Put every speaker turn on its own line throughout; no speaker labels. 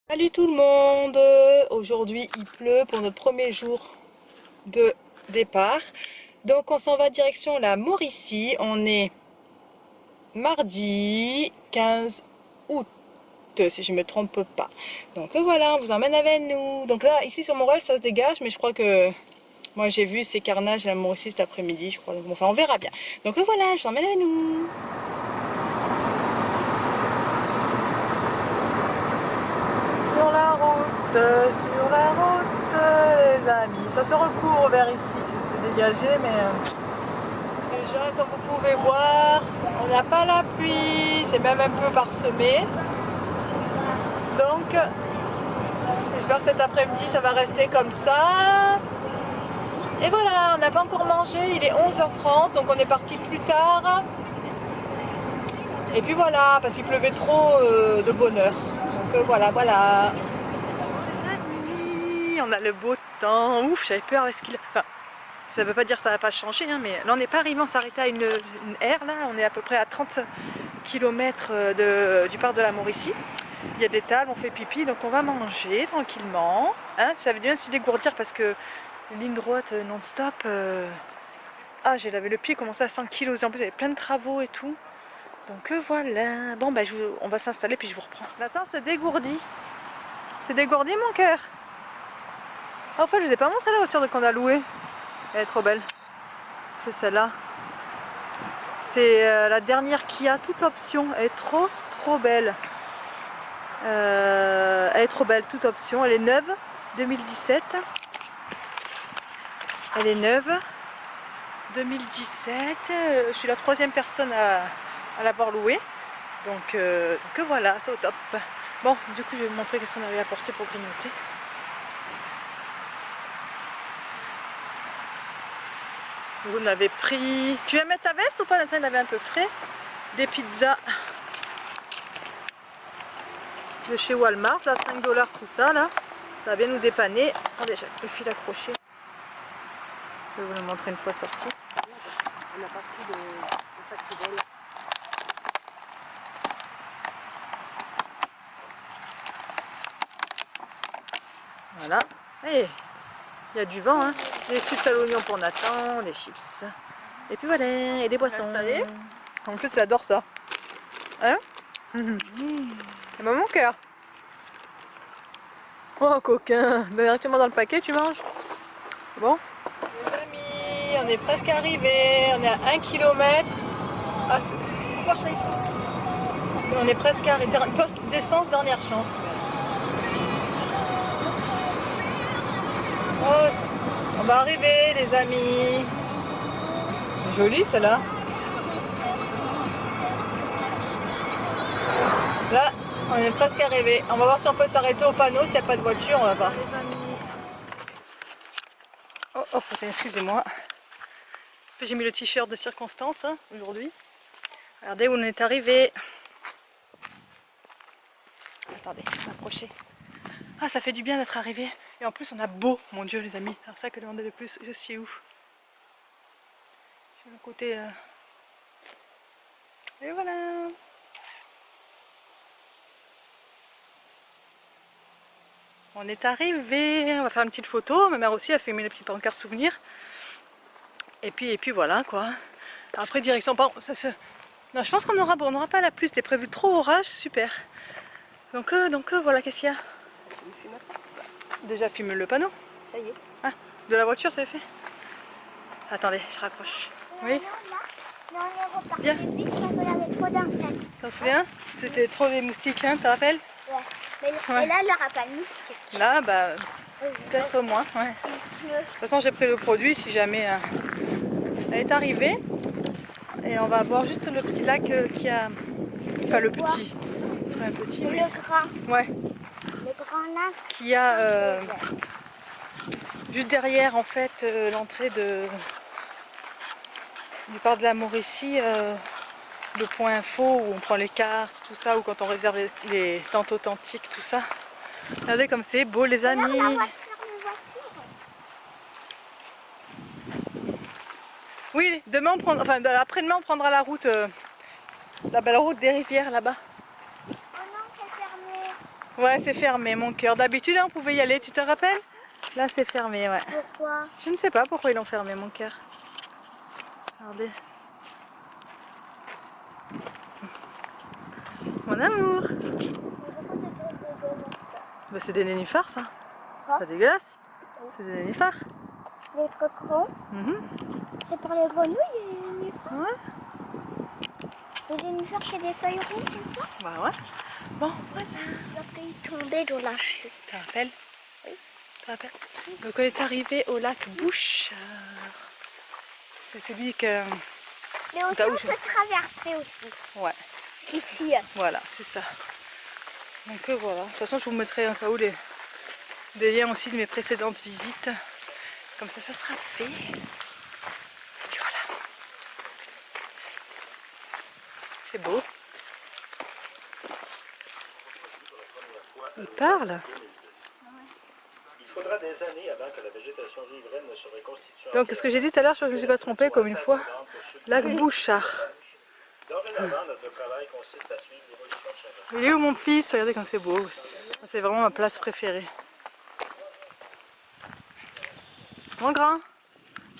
Salut tout le monde! Aujourd'hui il pleut pour notre premier jour de départ. Donc on s'en va direction la Mauricie. On est mardi 15 août si je me trompe pas. Donc voilà, on vous emmène avec nous. Donc là ici sur Montréal ça se dégage, mais je crois que moi j'ai vu ces carnages à la Mauricie cet après-midi, je crois. Donc, enfin on verra bien. Donc voilà, je vous emmène avec nous. Sur la route, les amis. Ça se recouvre vers ici, c'était dégagé, mais déjà, comme vous pouvez voir, on n'a pas la pluie, c'est même un peu parsemé. Donc, j'espère que cet après-midi, ça va rester comme ça. Et voilà, on n'a pas encore mangé, il est 11h30, donc on est parti plus tard. Et puis voilà, parce qu'il pleuvait trop de bonheur. Donc voilà, voilà. On a le beau temps. Ouf, j'avais peur parce qu'il... Enfin, ça veut pas dire que ça va pas changer, hein, mais là on n'est pas arrivé, on s'arrêtait à une aire, là, on est à peu près à 30 km du parc de la Mauricie. Il y a des tables, on fait pipi, donc on va manger tranquillement. Hein, j'avais du mal à se dégourdir parce que une ligne droite non-stop. Ah, j'ai lavé le pied, commençait à 100 kg, en plus il y avait plein de travaux et tout. Donc voilà. Bon, bah, on va s'installer puis je vous reprends. Nathan se dégourdit. C'est dégourdi mon cœur. En fait, je vous ai pas montré la voiture qu'on a louée. Elle est trop belle. C'est celle-là. C'est la dernière Kia, toute option. Elle est trop belle. Elle est trop belle, toute option. Elle est neuve, 2017. Elle est neuve, 2017. Je suis la troisième personne à l'avoir louée. Donc voilà, c'est au top. Bon, du coup, je vais vous montrer qu'est-ce qu'on avait apporté pour grignoter. On avait pris... Tu vas mettre ta veste ou pas, Nathan? Il avait un peu frais. Des pizzas de chez Walmart, là, 5 $ tout ça, là. Ça va bien nous dépanner. Attendez, j'ai le fil accroché. Je vais vous le montrer une fois sorti.
On n'a pas pris de sac poubelle.
Voilà. Et il y a du vent, hein. Des chips à l'oignon pour Nathan, des chips. Et puis voilà, et des boissons. En plus, j'adore ça. Hein? C'est mon cœur. Oh, coquin. Directement dans le paquet, tu manges. Bon. Les amis, on est presque arrivé. On est à 1 km. Ah, poche à essence. On est presque arrivé. Poste d'essence, dernière chance. Oh, on va arriver, les amis. Jolie celle-là. Là, on est presque arrivé. On va voir si on peut s'arrêter au panneau. S'il n'y a pas de voiture, on va pas. Oh, oh excusez-moi. J'ai mis le t-shirt de circonstance hein, aujourd'hui. Regardez où on est arrivé. Attendez, approchez. Ah, ça fait du bien d'être arrivé. Et en plus, on a beau, mon Dieu, les amis. Alors ça que demander de plus, je suis où? Je suis le côté. Et voilà. On est arrivé. On va faire une petite photo. Ma mère aussi a fait mes petits pancartes souvenirs. Et puis voilà quoi. Après direction, ça se. Non, je pense qu'on n'aura pas la pluie. C'était prévu trop orage, super. Donc voilà, qu'est-ce qu'il y a? Déjà filme le panneau.
Ça y est.
Ah, de la voiture, ça fait. Attendez, je raccroche. Oui.
Là, on est reparti
Bien.
vite parce qu'il y avait trop d'insectes.
T'en souviens? C'était trop des moustiques, hein, tu te rappelles?
Ouais. Mais
Ouais.
là, il n'y aura pas de moustiques.
Là, bah, peut-être moins. Ouais. De toute façon, j'ai pris le produit si jamais elle est arrivée. Et on va voir juste le petit lac qui a. Enfin, le petit. Très petit.
Le
Mais...
grand.
Ouais.
Le grand lac.
Qui a. Juste derrière, en fait, l'entrée du parc de la Mauricie. Le point info où on prend les cartes, tout ça, ou quand on réserve les tentes authentiques, tout ça. Regardez comme c'est beau, les amis. Oui, demain on prendra, enfin après-demain on prendra la route, la belle route des rivières là-bas.
Oh non, c'est fermé.
Ouais, c'est fermé, mon cœur. D'habitude, on pouvait y aller, tu te rappelles? Là, c'est fermé, ouais.
Pourquoi?
Je ne sais pas pourquoi ils l'ont fermé, mon cœur. Regardez. Mon amour. Bah, c'est des nénuphars, ça.
Quoi?
Pas dégueulasse.
Oui.
C'est des nénuphars.
Les trucs ronds? C'est pour les grenouilles, les nénuphars?
Ouais.
Les nénuphars, c'est des feuilles rondes comme ça?
Bah ouais. Bon, voilà.
La feuille tombée dans la chute.
Tu te rappelles?
Oui.
Tu te rappelles? Donc on est arrivé au lac Bouchard. C'est celui que...
Mais aussi, on peut traverser aussi.
Ouais.
Ici.
Voilà, c'est ça. Donc voilà. De toute façon, je vous mettrai un cas où des liens aussi de mes précédentes visites. Comme ça sera fait. Et voilà. C'est beau. Il parle.
Il faudra des années avant que la végétation riveraine ne se reconstitue.
Donc ce que j'ai dit tout à l'heure, je ne me suis pas trompée comme une fois. Lac Bouchard.
Dorénavant, notre travail consiste à suivre l'évolution de chaque.
Il est où mon fils? Regardez comme c'est beau. C'est vraiment ma place préférée. Mon grand.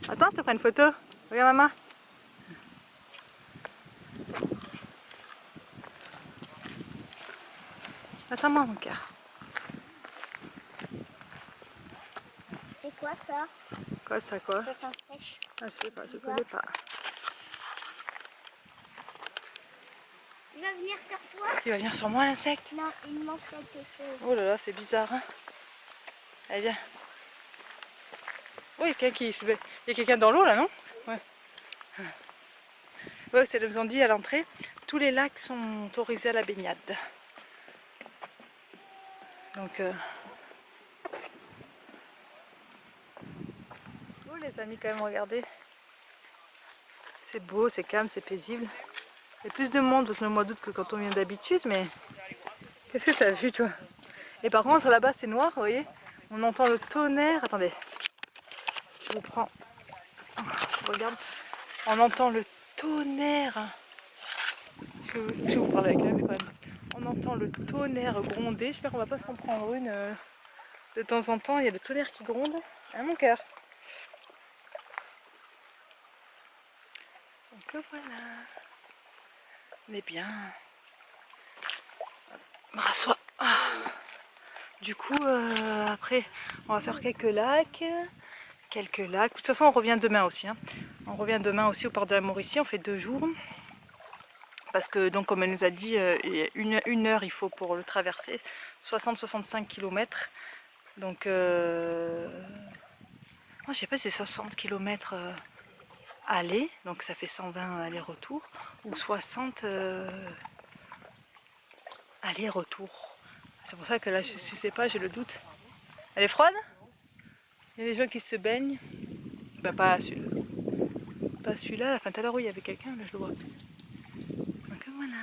Attends, je te prends une photo. Regarde maman. Attends-moi mon cœur.
C'est quoi ça?
Quoi ça quoi?
C'est un sèche.
Ah, je sais pas, je connais pas.
Il va venir sur toi?
Il va venir sur moi l'insecte?
Non, il mange quelque chose.
Oh là là, c'est bizarre hein. Allez viens. Oh, il y a quelqu'un dans l'eau là, non? Ouais. Ouais, c'est nous ont dit à l'entrée, tous les lacs sont autorisés à la baignade. Donc oh les amis quand même, regardez. C'est beau, c'est calme, c'est paisible. Il y a plus de monde parce que le mois d'août que quand on vient d'habitude, mais qu'est-ce que tu as vu toi? Et par contre là-bas c'est noir, vous voyez? On entend le tonnerre. Attendez, je vous prends. Regarde, on entend le tonnerre. Je vais vous parler avec la vue quand même. On entend le tonnerre gronder. J'espère qu'on va pas s'en prendre une de temps en temps. Il y a le tonnerre qui gronde. Hein mon cœur? Donc voilà. On est bien. Rassois. Du coup, après, on va faire quelques lacs. De toute façon, on revient demain aussi. Hein. On revient demain aussi au port de la Mauricie. On fait 2 jours. Parce que, donc, comme elle nous a dit, une heure il faut pour le traverser. 60-65 km. Donc, moi, je sais pas si c'est 60 km aller. Donc, ça fait 120 aller-retour. Ou 60 aller-retour. C'est pour ça que là, je sais pas, j'ai le doute. Elle est froide? Il y a des gens qui se baignent. Ben pas celui-là. Pas celui-là. Enfin, tout à l'heure, oui, il y avait quelqu'un, là, je le vois. Donc voilà.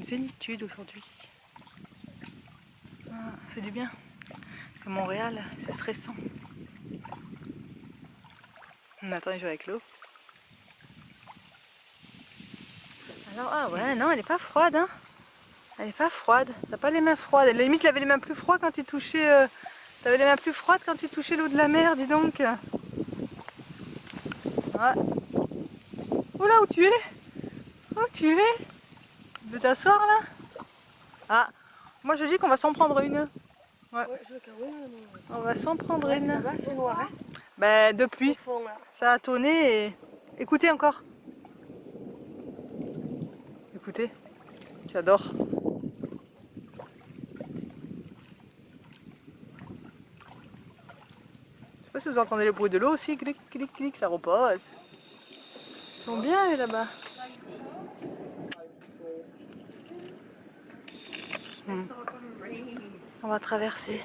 Zénitude aujourd'hui. Ah, ça fait du bien. À Montréal, c'est stressant. Attends, il joue avec l'eau. Alors, ah ouais, non, elle n'est pas froide, hein. Elle n'est pas froide. T'as pas les mains froides. À la limite, il avait les mains plus froides quand il touchait. T'avais les mains plus froides quand tu touchais l'eau de la mer, dis donc. Ouais. Oh là, où tu es? Où tu es? Tu veux t'asseoir là? Ah, moi je dis qu'on va s'en prendre une. Ouais. On va s'en prendre une.
Là-bas, c'est noir, hein?
Ben, depuis,
Fond, là.
ça a tonné et... Écoutez encore. Écoutez, j'adore. Je sais pas si vous entendez le bruit de l'eau aussi, clic, clic, clic, ça repose. Ils sont bien eux là-bas. On va traverser.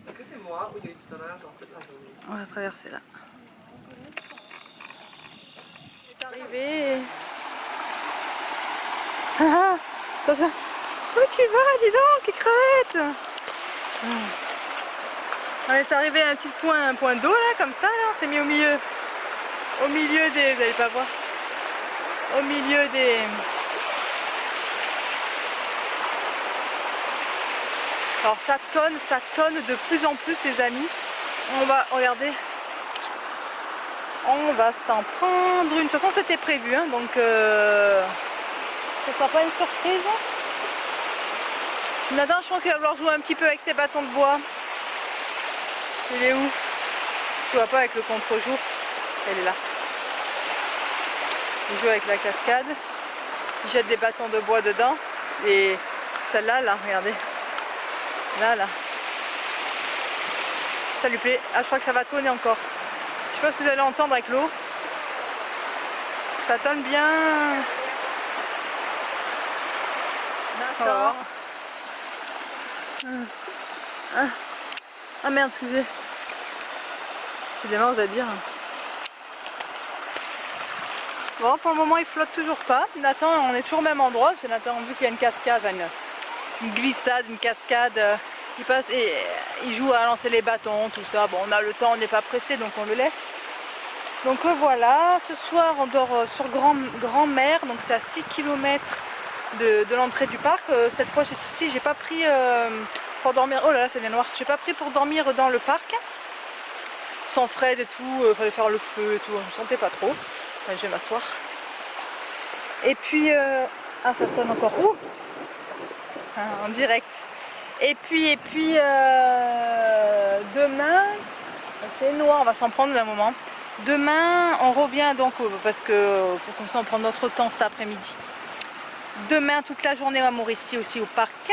Est-ce que c'est moi ou il y a eu du tonnerre genre toute la journée?
On va traverser là. On est arrivé. Ah, attention. Où tu vas, dis donc, crevette. On est arrivé à un point d'eau là, comme ça, là. On s'est mis au milieu des, vous allez pas voir, au milieu des Alors ça tonne de plus en plus les amis. On va regarder. On va s'en prendre une. De toute façon c'était prévu hein, donc ce sera pas une surprise. Nathan je pense qu'il va vouloir jouer un petit peu avec ses bâtons de bois. Il est où? Tu vois pas avec le contre-jour. Elle est là. Il joue avec la cascade. Il jette des bâtons de bois dedans. Et celle-là, là, regardez. Là. Ça lui plaît. Ah, je crois que ça va tonner encore. Je sais pas si vous allez entendre avec l'eau. Ça tonne bien. Nathan. Ah merde, excusez. C'est des morts à dire. Bon, pour le moment, il flotte toujours pas. Nathan, on est toujours au même endroit. Parce que Nathan, vu qu'il y a une cascade, une glissade, une cascade, il passe et il joue à lancer les bâtons, tout ça. Bon, on a le temps, on n'est pas pressé, donc on le laisse. Donc voilà, ce soir, on dort sur Grand-Mère, donc c'est à 6 km de l'entrée du parc. Cette fois-ci, j'ai pas pris pour dormir. Oh là là, c'est bien noir. J'ai pas pris pour dormir dans le parc. Sans Fred et tout, fallait faire le feu et tout, je me sentais pas trop. Enfin, je vais m'asseoir. Et puis, ah ça sonne encore. Ouh, en direct. Et puis demain, c'est noir, on va s'en prendre un moment. Demain, on revient donc, parce que comme ça on prend notre temps cet après-midi. Demain, toute la journée à Mauricie aussi au parc.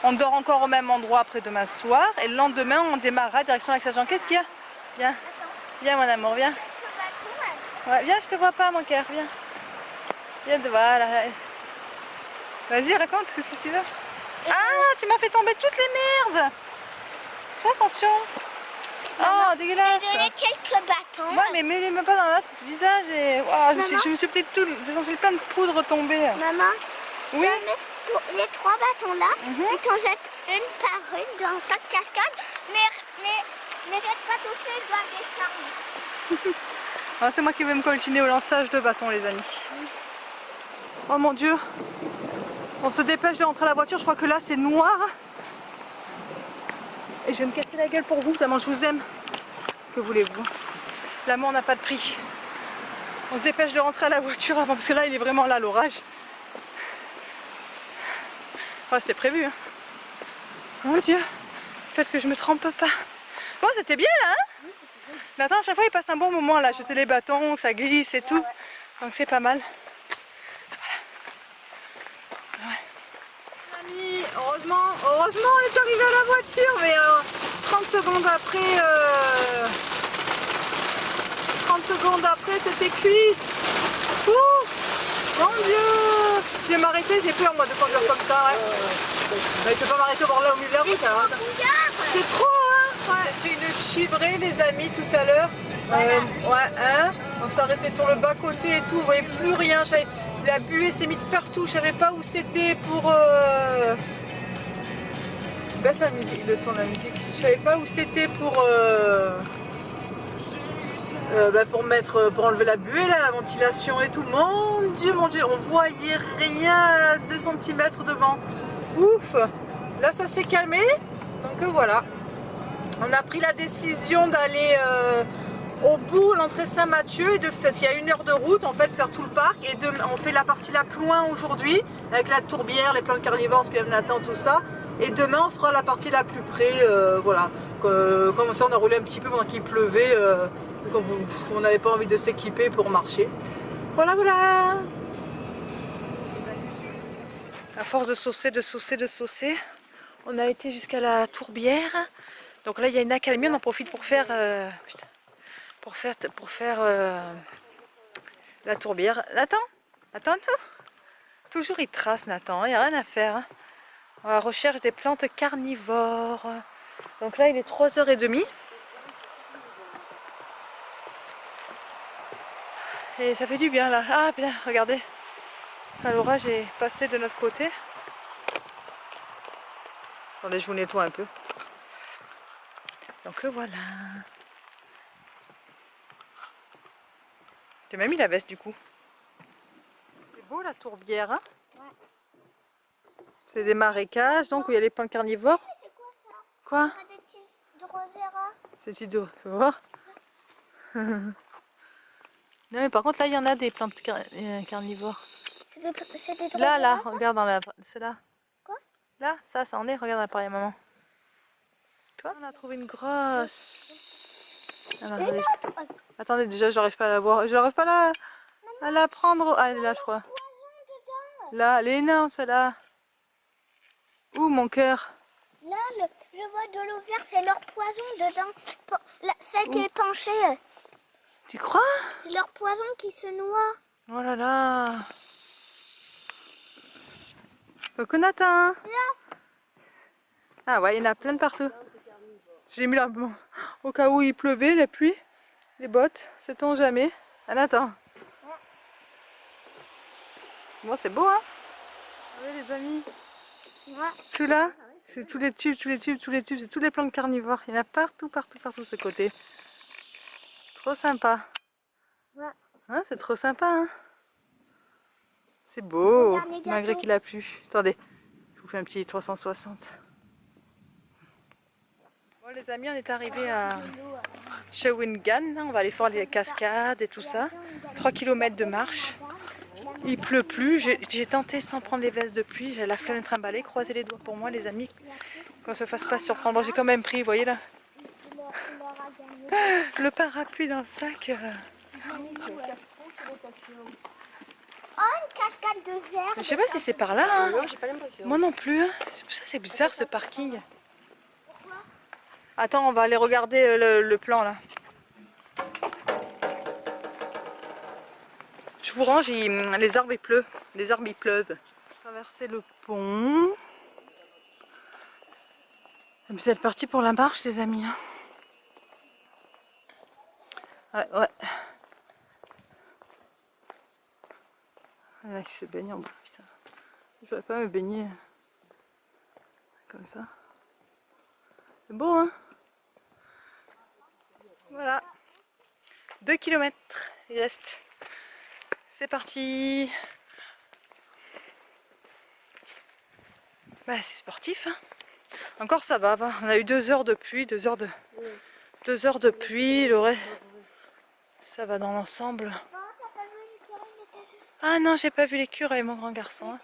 On dort encore au même endroit après demain soir. Et le lendemain, on démarrera direction l'axe Saint-Jean. Qu'est-ce qu'il y a? Viens. Viens mon amour, viens. Ouais, viens, je te vois pas mon cœur, viens. Viens, voilà. Vas-y, raconte ce que tu veux. Ah, tu m'as fait tomber toutes les merdes. Fais attention. Oh, dégueulasse.
Je vais donner quelques bâtons.
Ouais, mais mets-les même pas dans le visage et... Oh, je me suis pris tout... J'ai senti plein de poudre tomber.
Maman,
oui.
Les 3 bâtons là, et t'en jettes une par une dans chaque cascade, mais jette pas tout seul, doit descendre.
Ah, c'est moi qui vais me coltiner au lançage de bâtons les amis. Oh mon dieu. On se dépêche de rentrer à la voiture, je crois que là c'est noir. Et je vais me casser la gueule pour vous, tellement je vous aime. Que voulez-vous? L'amour n'a pas de prix. On se dépêche de rentrer à la voiture avant, parce que là il est vraiment là l'orage. Oh, c'était prévu hein. Mon dieu, peut-être que je me trompe pas. Bon, c'était bien là hein. Nathan, à chaque fois il passe un bon moment là, jeter les bâtons, que ça glisse et tout. Donc c'est pas mal. Voilà. Ouais. Amis, heureusement on est arrivé à la voiture, mais 30 secondes après, 30 secondes après c'était cuit. Ouh, mon dieu. Je vais m'arrêter, j'ai peur moi de conduire comme ça. Ouais. Je peux pas m'arrêter au bord là au milieu de la route. Hein. C'est trop hein. Ouais. C'était une chivrée les amis tout à l'heure. Ouais, hein. Donc ça arrêtait sur le bas côté et tout, vous voyez plus rien. La buée s'est mise partout, je savais pas où c'était pour... Baisse la musique, le son de la musique. Je savais pas où c'était pour... pour enlever la buée là, la ventilation et tout. Mon dieu, on voyait rien à 2 cm devant. Ouf. Là ça s'est calmé, donc voilà. On a pris la décision d'aller au bout, l'entrée Saint-Mathieu, parce qu'il y a 1 heure de route en fait, faire tout le parc. Et on fait la partie la plus loin aujourd'hui, avec la tourbière, les plantes carnivores, ce que Nathan, tout ça. Et demain on fera la partie la plus près, voilà. Comme ça on a roulé un petit peu pendant qu'il pleuvait, on n'avait pas envie de s'équiper pour marcher. Voilà, voilà. À force de saucer, on a été jusqu'à la tourbière. Donc là il y a une accalmie, on en profite pour faire, la tourbière. Nathan, toujours il trace Nathan, il n'y a rien à faire. Hein. À la recherche des plantes carnivores. Donc là il est 3h30. Et ça fait du bien là. Ah bien, regardez. L'orage est passé de notre côté. Attendez, je vous nettoie un peu. Donc voilà. J'ai même mis la veste du coup. C'est beau la tourbière, hein? Ouais. C'est des marécages, donc où il y a les plantes carnivores.
C'est quoi ça?
Quoi?
Ah, des petits drosera.
C'est Sido, tu veux voir? Non mais par contre là il y en a des plantes carnivores.
C'est des drosera.
Là, regarde dans la... C'est là.
Quoi?
Là, ça en est, regarde l'appareil à maman. Toi, on a trouvé une grosse. Alors, attendez, attendez, déjà j'arrive pas à la voir. J'arrive pas à la prendre. Ah, elle est là je crois. Là, elle est énorme celle-là. Où mon cœur?
Là, je vois de l'eau verte, c'est leur poison dedans. Celle qui est penchée,
Tu crois?
c'est leur poison qui se noie.
Oh là là. Coconatin. Ah ouais, il y en a plein de partout. J'ai mis là au cas où il pleuvait, la pluie, les bottes, sait-on jamais. Ah, attends. Bon, c'est beau, hein? Oui, les amis. Tout là, c'est tous les tubes, c'est toutes les plantes carnivores. Il y en a partout, ce côté. Trop sympa. Hein, c'est trop sympa, hein? C'est beau, malgré qu'il a plu. Attendez, je vous fais un petit 360. Bon les amis, on est arrivé à Shawinigan. On va aller faire les cascades et tout ça. 3 km de marche. Il pleut plus. J'ai tenté sans prendre les vestes de pluie. J'ai la flemme de trimballer. Croisez les doigts pour moi les amis. Qu'on se fasse pas surprendre. Bon, j'ai quand même pris, vous voyez là. Le parapluie dans le sac.
Oh, une cascade de zère.
Je sais pas si c'est par là. Hein.
Non, j'ai pas l'impression.
Moi non plus. Hein. Ça c'est bizarre ce parking. Attends, on va aller regarder le plan là. Je vous range, les arbres il pleut. Les arbres ils pleuvent. Traverser le pont. Et puis c'est parti pour la marche les amis. Ouais, ouais. Il y en a qui se baignent en plus. Putain. Je vais pas me baigner comme ça. C'est beau hein. Voilà. 2 km il reste. C'est parti. Bah, c'est sportif. Hein. Encore ça va. On a eu 2 heures de pluie. 2 heures de pluie. Le reste, ça va dans l'ensemble. Ah non, j'ai pas vu l'écureuil, mon grand garçon. Hein.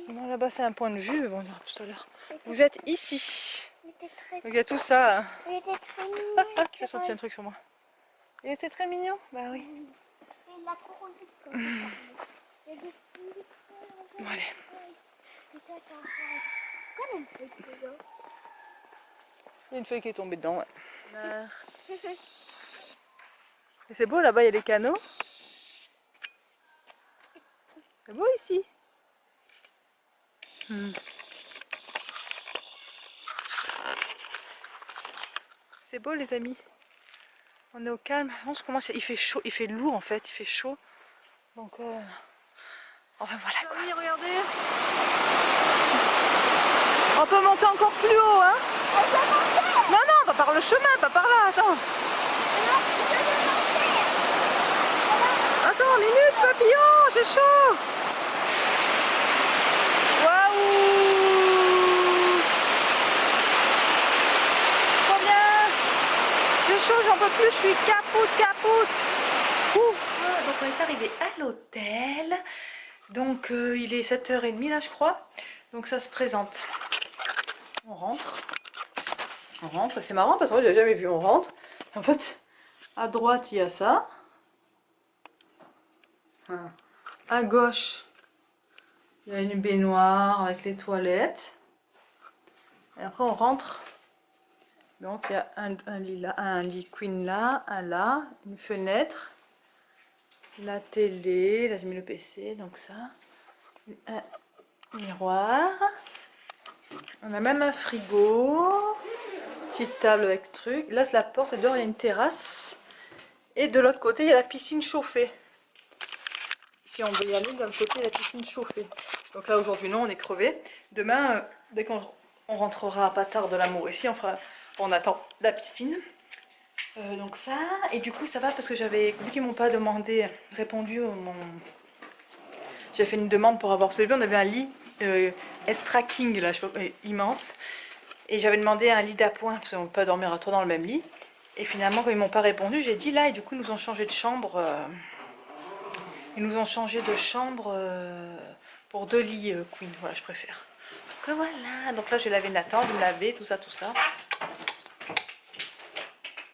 Non, là-bas c'est un point de vue. Bon, on verra tout à l'heure. Vous êtes ici. Il y a tout ça. Hein.
Il était très mignon.
J'ai senti un truc sur moi. Il était très mignon. Bah oui.
Il l'a trop revu.
Bon, allez. Il y a une feuille qui est tombée dedans. Ouais. Et c'est beau là-bas, il y a les canaux. C'est beau ici. C'est beau les amis. On est au calme. Il fait chaud, il fait lourd en fait, il fait chaud. Donc enfin voilà quoi. Oui, regardez. On peut monter encore plus haut hein. Non, non, pas par le chemin, pas par là, attends. Attends, minute papillon, j'ai chaud. Waouh. Trop bien. J'ai chaud, j'en peux plus, je suis capoute. Donc on est arrivé à l'hôtel. Donc il est 7h30 là je crois. Donc ça se présente. On rentre. C'est marrant parce que moi j'avais jamais vu, on rentre. En fait, à droite il y a ça. À gauche, il y a une baignoire avec les toilettes. Et après on rentre. Donc il y a un lit queen là, un là, une fenêtre, la télé, là j'ai mis le PC, donc ça, un miroir. On a même un frigo, petite table avec truc. Là c'est la porte et dehors il y a une terrasse. Et de l'autre côté il y a la piscine chauffée. Si on veut y aller, de l'autre côté il y a la piscine chauffée. Donc là aujourd'hui non, on est crevé. Demain, dès qu'on rentrera pas tard de l'amour ici, on attend la piscine. Donc ça, et du coup ça va parce que vu qu'ils m'ont pas répondu, j'ai fait une demande pour avoir celui-là, on avait un lit Estra King, là, je sais pas, immense. Et j'avais demandé un lit d'appoint, parce qu'on ne peut pas dormir à trois dans le même lit. Et finalement, quand ils m'ont pas répondu, j'ai dit là, et du coup, ils nous ont changé de chambre. Ils nous ont changé de chambre pour 2 lits Queen. Voilà, je préfère. Donc voilà, donc là, j'ai lavé Nathan, je me laver, tout ça, tout ça.